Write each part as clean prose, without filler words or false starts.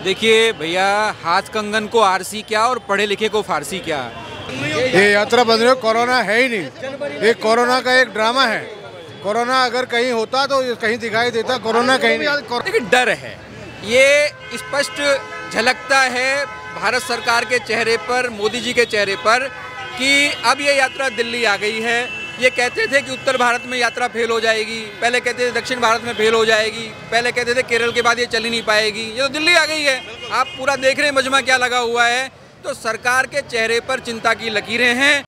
देखिए भैया, हाथ कंगन को आरसी क्या और पढ़े लिखे को फारसी क्या। ये यात्रा बंद रही, कोरोना है ही नहीं। ये कोरोना का एक ड्रामा है। कोरोना अगर कहीं होता तो कहीं दिखाई देता, कोरोना कहीं नहीं। लेकिन डर है, ये स्पष्ट झलकता है भारत सरकार के चेहरे पर, मोदी जी के चेहरे पर, कि अब ये यात्रा दिल्ली आ गई है। ये कहते थे कि उत्तर भारत में यात्रा फेल हो जाएगी, पहले कहते थे दक्षिण भारत में फेल हो जाएगी, पहले कहते थे केरल के बाद ये चल ही नहीं पाएगी, ये तो दिल्ली आ गई है। आप पूरा देख रहे हैं मजमा क्या लगा हुआ है। तो सरकार के चेहरे पर चिंता की लकीरें हैं।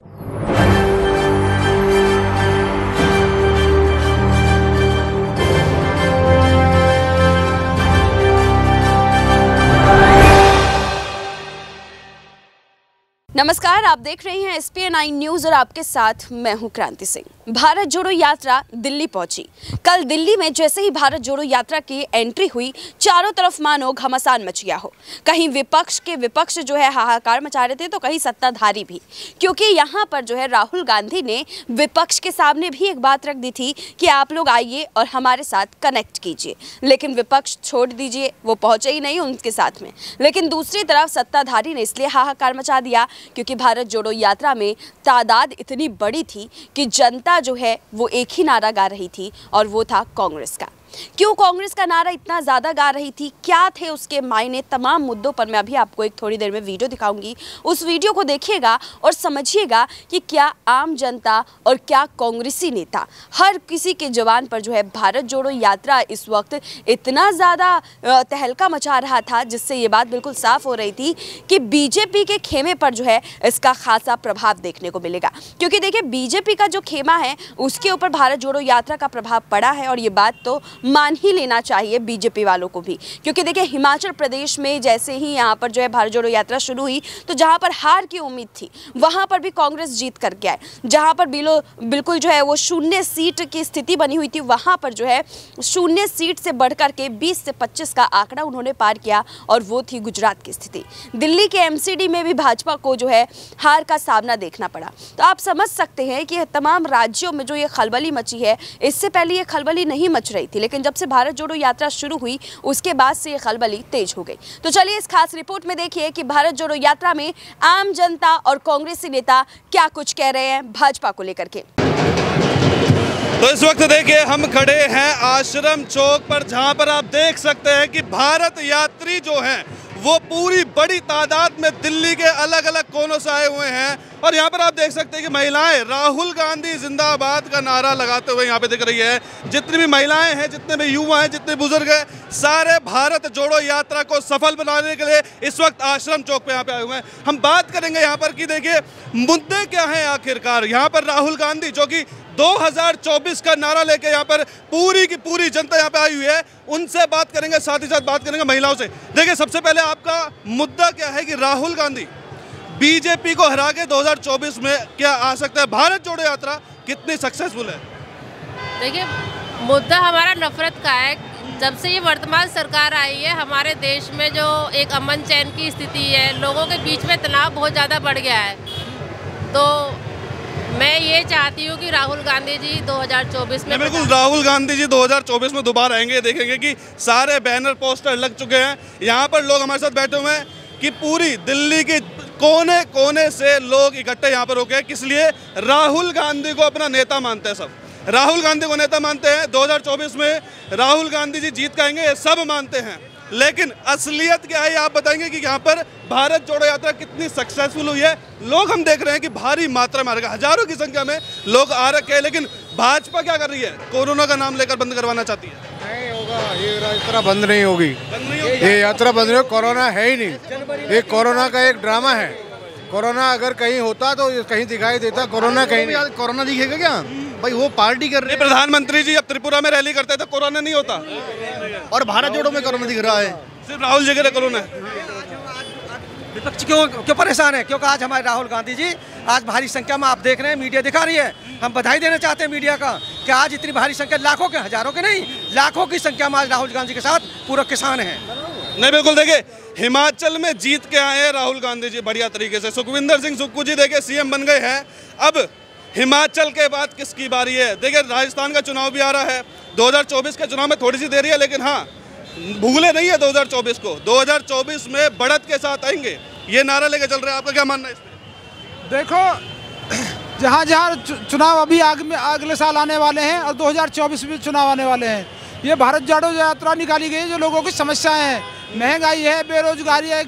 नमस्कार, आप देख रहे हैं SPN9 न्यूज और आपके साथ मैं हूं क्रांति सिंह। भारत जोड़ो यात्रा दिल्ली पहुंची। कल दिल्ली में जैसे ही भारत जोड़ो यात्रा की एंट्री हुई, चारों तरफ मानो घमासान मच गया हो। कहीं विपक्ष जो है हाहाकार मचा रहे थे, तो कहीं सत्ताधारी भी, क्योंकि यहाँ पर जो है राहुल गांधी ने विपक्ष के सामने भी एक बात रख दी थी कि आप लोग आइए और हमारे साथ कनेक्ट कीजिए, लेकिन विपक्ष छोड़ दीजिए, वो पहुंचे ही नहीं उनके साथ में। लेकिन दूसरी तरफ सत्ताधारी ने इसलिए हाहाकार मचा दिया क्योंकि भारत जोड़ो यात्रा में तादाद इतनी बड़ी थी कि जनता जो है वो एक ही नारा गा रही थी, और वो था कांग्रेस का। क्यों कांग्रेस का नारा इतना ज़्यादा गा रही थी, क्या थे उसके मायने, तमाम मुद्दों पर मैं अभी आपको एक थोड़ी देर में वीडियो दिखाऊंगी। उस वीडियो को देखिएगा और समझिएगा कि क्या आम जनता और क्या कांग्रेसी नेता, हर किसी के जवान पर जो है भारत जोड़ो यात्रा इस वक्त इतना ज़्यादा तहलका मचा रहा था, जिससे ये बात बिल्कुल साफ हो रही थी कि बीजेपी के खेमे पर जो है इसका खासा प्रभाव देखने को मिलेगा। क्योंकि देखिए, बीजेपी का जो खेमा है उसके ऊपर भारत जोड़ो यात्रा का प्रभाव पड़ा है, और ये बात तो मान ही लेना चाहिए बीजेपी वालों को भी। क्योंकि देखिए, हिमाचल प्रदेश में जैसे ही यहाँ पर जो है भारत जोड़ो यात्रा शुरू हुई, तो जहाँ पर हार की उम्मीद थी वहाँ पर भी कांग्रेस जीत करके आए। जहाँ पर बिल्कुल जो है वो 0 सीट की स्थिति बनी हुई थी, वहाँ पर जो है 0 सीट से बढ़कर के 20 से 25 का आंकड़ा उन्होंने पार किया, और वो थी गुजरात की स्थिति। दिल्ली के MCD में भी भाजपा को जो है हार का सामना देखना पड़ा। तो आप समझ सकते हैं कि तमाम राज्यों में जो ये खलबली मची है, इससे पहले ये खलबली नहीं मच रही थी, लेकिन जब से भारत जोड़ो यात्रा शुरू हुई उसके बाद से ये खलबली तेज हो गई। तो चलिए इस खास रिपोर्ट में देखिए कि भारत जोड़ो यात्रा में आम जनता और कांग्रेसी नेता क्या कुछ कह रहे हैं भाजपा को लेकर के। तो इस वक्त देखिए, हम खड़े हैं आश्रम चौक पर, जहां पर आप देख सकते हैं कि भारत यात्री जो हैं वो पूरी बड़ी तादाद में दिल्ली के अलग अलग कोनों से आए हुए हैं। और यहाँ पर आप देख सकते हैं कि महिलाएं राहुल गांधी जिंदाबाद का नारा लगाते हुए यहाँ पे दिख रही है। जितनी भी महिलाएं हैं, जितने भी युवा हैं, जितने बुजुर्ग हैं, सारे भारत जोड़ो यात्रा को सफल बनाने के लिए इस वक्त आश्रम चौक पे यहाँ पे आए हुए हैं। हम बात करेंगे यहाँ पर कि देखिए मुद्दे क्या हैं आखिरकार। यहाँ पर राहुल गांधी जो कि 2024 का नारा लेके यहाँ पर पूरी की पूरी जनता यहाँ पे आई हुई है, उनसे बात करेंगे, साथ ही साथ बात करेंगे महिलाओं से। देखिए, सबसे पहले आपका मुद्दा क्या है कि राहुल गांधी बीजेपी को हरा के 2024 में क्या आ सकता है? भारत जोड़ो यात्रा कितनी सक्सेसफुल है? देखिए, मुद्दा हमारा नफरत का है। जब से ये वर्तमान सरकार आई है, हमारे देश में जो एक अमन चैन की स्थिति है, लोगों के बीच में तनाव बहुत ज़्यादा बढ़ गया है। तो मैं ये चाहती हूँ कि राहुल गांधी जी 2024 में, बिल्कुल राहुल गांधी जी 2024 में दोबारा आएंगे। देखेंगे कि सारे बैनर पोस्टर लग चुके हैं। यहाँ पर लोग हमारे साथ बैठे हुए हैं कि पूरी दिल्ली के कोने कोने से लोग इकट्ठे यहाँ पर हो गए। किस लिए? राहुल गांधी को अपना नेता मानते हैं सब। राहुल गांधी को नेता मानते हैं। 2024 में राहुल गांधी जी जीत के आएंगे, ये सब मानते हैं। लेकिन असलियत क्या है, आप बताएंगे कि यहाँ पर भारत जोड़ो यात्रा कितनी सक्सेसफुल हुई है। लोग हम देख रहे हैं कि भारी मात्रा में आ रखे, हजारों की संख्या में लोग आ रखे हैं। लेकिन भाजपा क्या कर रही है? कोरोना का नाम लेकर बंद करवाना चाहती है। नहीं होगा, ये यात्रा बंद नहीं होगी। ये यात्रा बंद नहीं, कोरोना है ही नहीं। ये कोरोना का एक ड्रामा है। कोरोना अगर कहीं होता तो कहीं दिखाई देता, कोरोना कहीं नहीं। कोरोना दिखेगा क्या भाई? वो पार्टी कर रहे हैं। प्रधानमंत्री जी अब त्रिपुरा में रैली करते थे, कोरोना नहीं होता, और भारत जोड़ो में कोरोना दिख रहा है। सिर्फ राहुल जी के लिए कोरोना है। विपक्ष क्यों परेशान है? क्योंकि आज हमारे राहुल गांधी जी आज भारी संख्या में, आप देख रहे हैं मीडिया दिखा रही है। हम बधाई देना चाहते हैं मीडिया का कि आज इतनी भारी संख्या, लाखों के, हजारों के नहीं, लाखों की संख्या में आज राहुल गांधी के साथ पूरा किसान है। नहीं, बिल्कुल। देखिए, हिमाचल में जीत के आए हैं राहुल गांधी जी बढ़िया तरीके से। सुखविंदर सिंह सुक्खू जी देखिए CM बन गए हैं। अब हिमाचल के बाद किसकी बारी है? देखिए, राजस्थान का चुनाव भी आ रहा है। 2024 के चुनाव में थोड़ी सी देरी है, लेकिन हाँ, भूले नहीं है 2024 को, 2024 में बढ़त के साथ आएंगे, ये नारा लेके चल रहे हैं। आपका क्या मानना है इस पे? देखो, जहाँ जहाँ चुनाव अभी अगले साल आने वाले हैं और 2024 में चुनाव आने वाले हैं, ये भारत जोड़ो यात्रा निकाली गई है जो लोगों की समस्याएं हैं, महंगाई है, बेरोजगारी है,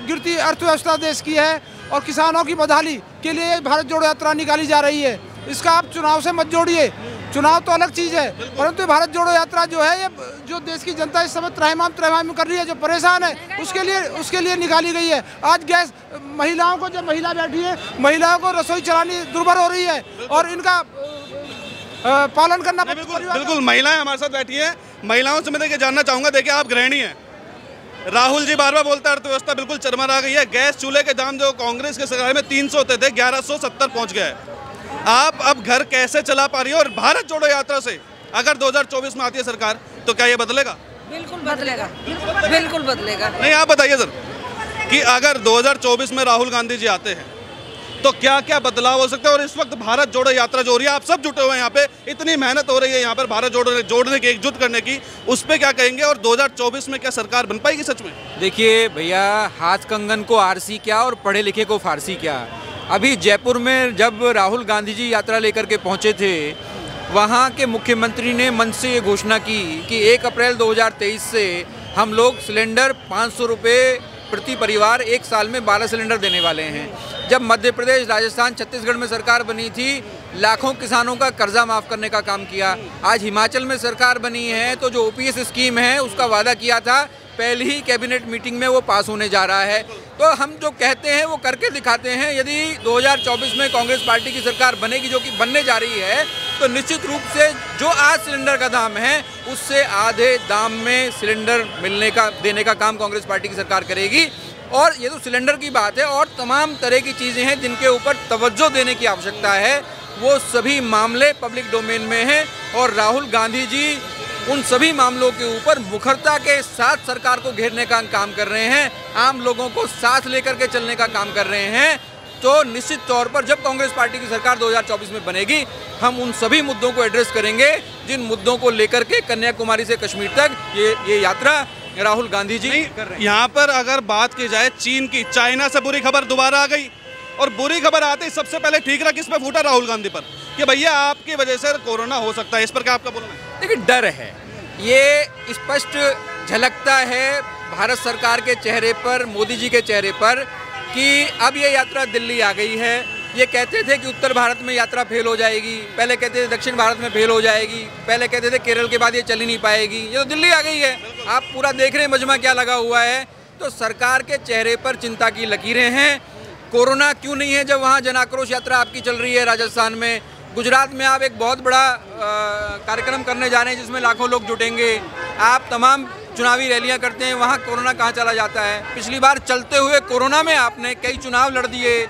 गिरती अर्थव्यवस्था देश की है और किसानों की बदहाली के लिए भारत जोड़ो यात्रा निकाली जा रही है। इसका आप चुनाव से मत जोड़िए, चुनाव तो अलग चीज़ है, परंतु भारत जोड़ो यात्रा जो है ये जो देश की जनता इस समय त्रैमाम कर रही है, जो परेशान है उसके लिए निकाली गई है। आज गैस महिलाओं को, जब महिला बैठी है, महिलाओं को रसोई चलानी दुर्भर हो रही है और इनका पालन करना। बिल्कुल महिलाएं हमारे साथ बैठी है, महिलाओं से मैं देखिए जानना चाहूँगा। देखिए आप गृहिणी हैं, राहुल जी बार बार बोलता है अर्थव्यवस्था बिल्कुल चरमरा गई है, गैस चूल्हे के दाम जो कांग्रेस के सरकार में 300 होते थे 1170 पहुंच गया है। आप अब घर कैसे चला पा रही हो? और भारत जोड़ो यात्रा से अगर 2024 में आती है सरकार तो क्या ये बदलेगा? बिल्कुल बदलेगा, बिल्कुल बदलेगा। नहीं, आप बताइए सर कि अगर 2024 में राहुल गांधी जी आते हैं तो क्या क्या बदलाव हो सकता है? और इस वक्त भारत जोड़ो यात्रा जो हो रही है, आप सब जुटे हुए हैं यहाँ पे, इतनी मेहनत हो रही है यहाँ पर भारत जोड़ने की, एकजुट करने की, उस पर क्या कहेंगे? और 2024 में क्या सरकार बन पाएगी सच में? देखिए भैया, हाथ कंगन को आरसी क्या और पढ़े लिखे को फारसी क्या। अभी जयपुर में जब राहुल गांधी जी यात्रा लेकर के पहुंचे थे, वहां के मुख्यमंत्री ने मंच से ये घोषणा की कि 1 अप्रैल 2023 से हम लोग सिलेंडर 500 रुपये प्रति परिवार 1 साल में 12 सिलेंडर देने वाले हैं। जब मध्य प्रदेश, राजस्थान, छत्तीसगढ़ में सरकार बनी थी, लाखों किसानों का कर्जा माफ़ करने का काम किया। आज हिमाचल में सरकार बनी है तो जो ओपीएस स्कीम है उसका वादा किया था, पहली ही कैबिनेट मीटिंग में वो पास होने जा रहा है। तो हम जो कहते हैं वो करके दिखाते हैं। यदि 2024 में कांग्रेस पार्टी की सरकार बनेगी, जो कि बनने जा रही है, तो निश्चित रूप से जो आज सिलेंडर का दाम है उससे आधे दाम में सिलेंडर देने का काम कांग्रेस पार्टी की सरकार करेगी। और ये तो सिलेंडर की बात है, और तमाम तरह की चीज़ें हैं जिनके ऊपर तवज्जो देने की आवश्यकता है। वो सभी मामले पब्लिक डोमेन में हैं और राहुल गांधी जी उन सभी मामलों के ऊपर मुखरता के साथ सरकार को घेरने का काम कर रहे हैं, आम लोगों को साथ लेकर के चलने का काम कर रहे हैं। तो निश्चित तौर पर जब कांग्रेस पार्टी की सरकार 2024 में बनेगी, हम उन सभी मुद्दों को एड्रेस करेंगे जिन मुद्दों को लेकर के कन्याकुमारी से कश्मीर तक ये यात्रा राहुल गांधी जी कर रहे हैं। यहाँ पर अगर बात की जाए चीन की, चाइना से बुरी खबर दोबारा आ गई, और बुरी खबर आते ही सबसे पहले ठीकरा किस पे फूटा? राहुल गांधी पर, कि भैया आपकी वजह से कोरोना हो सकता है। इस पर क्या आपका बोलना है? देखिए, डर है, ये स्पष्ट झलकता है भारत सरकार के चेहरे पर, मोदी जी के चेहरे पर, कि अब ये यात्रा दिल्ली आ गई है। ये कहते थे कि उत्तर भारत में यात्रा फेल हो जाएगी, पहले कहते थे दक्षिण भारत में फेल हो जाएगी, पहले कहते थे केरल के बाद ये चल ही नहीं पाएगी, ये तो दिल्ली आ गई है। आप पूरा देख रहे हैं मजमा क्या लगा हुआ है। तो सरकार के चेहरे पर चिंता की लकीरें हैं। कोरोना क्यों नहीं है जब वहाँ जन आक्रोश यात्रा आपकी चल रही है राजस्थान में। गुजरात में आप एक बहुत बड़ा कार्यक्रम करने जा रहे हैं जिसमें लाखों लोग जुटेंगे। आप तमाम चुनावी रैलियां करते हैं, वहाँ कोरोना कहाँ चला जाता है? पिछली बार चलते हुए कोरोना में आपने कई चुनाव लड़ दिए,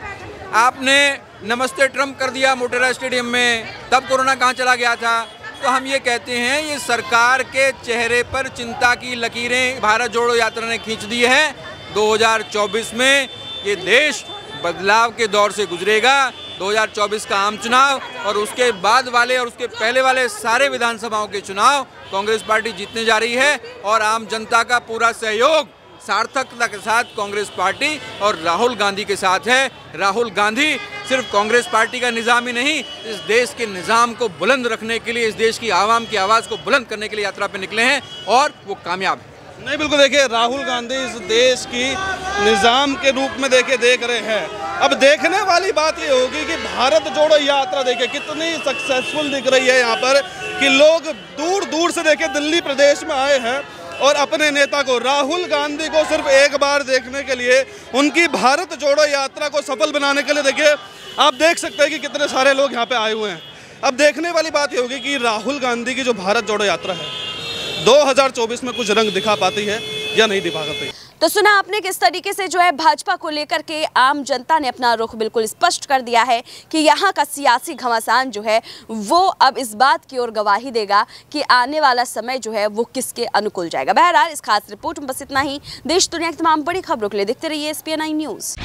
आपने नमस्ते ट्रम्प कर दिया मोटेरा स्टेडियम में, तब कोरोना कहाँ चला गया था? तो हम ये कहते हैं, ये सरकार के चेहरे पर चिंता की लकीरें भारत जोड़ो यात्रा ने खींच दी है। 2024 में ये देश बदलाव के दौर से गुजरेगा। 2024 का आम चुनाव और उसके बाद वाले और उसके पहले वाले सारे विधानसभाओं के चुनाव कांग्रेस पार्टी जीतने जा रही है, और आम जनता का पूरा सहयोग सार्थकता के साथ कांग्रेस पार्टी और राहुल गांधी के साथ है। राहुल गांधी सिर्फ कांग्रेस पार्टी का निज़ाम ही नहीं, इस देश के निज़ाम को बुलंद रखने के लिए, इस देश की आवाम की आवाज़ को बुलंद करने के लिए यात्रा पे निकले हैं और वो कामयाब है। नहीं, बिल्कुल। देखिए, राहुल गांधी इस देश की निज़ाम के रूप में देख रहे हैं। अब देखने वाली बात ये होगी कि भारत जोड़ो यात्रा देखिए कितनी सक्सेसफुल दिख रही है यहाँ पर, कि लोग दूर दूर से देखिए दिल्ली प्रदेश में आए हैं और अपने नेता को, राहुल गांधी को, सिर्फ एक बार देखने के लिए, उनकी भारत जोड़ो यात्रा को सफल बनाने के लिए देखिए आप देख सकते हैं कि कितने सारे लोग यहाँ पे आए हुए हैं। अब देखने वाली बात ये होगी कि राहुल गांधी की जो भारत जोड़ो यात्रा है 2024 में कुछ रंग दिखा पाती है या नहीं दिखा पाती। तो सुना आपने किस तरीके से जो है भाजपा को लेकर के आम जनता ने अपना रुख बिल्कुल स्पष्ट कर दिया है कि यहाँ का सियासी घमासान जो है वो अब इस बात की ओर गवाही देगा कि आने वाला समय जो है वो किसके अनुकूल जाएगा। बहरहाल इस खास रिपोर्ट में बस इतना ही। देश दुनिया की तमाम बड़ी खबरों के लिए देखते रहिए SPN9 न्यूज़।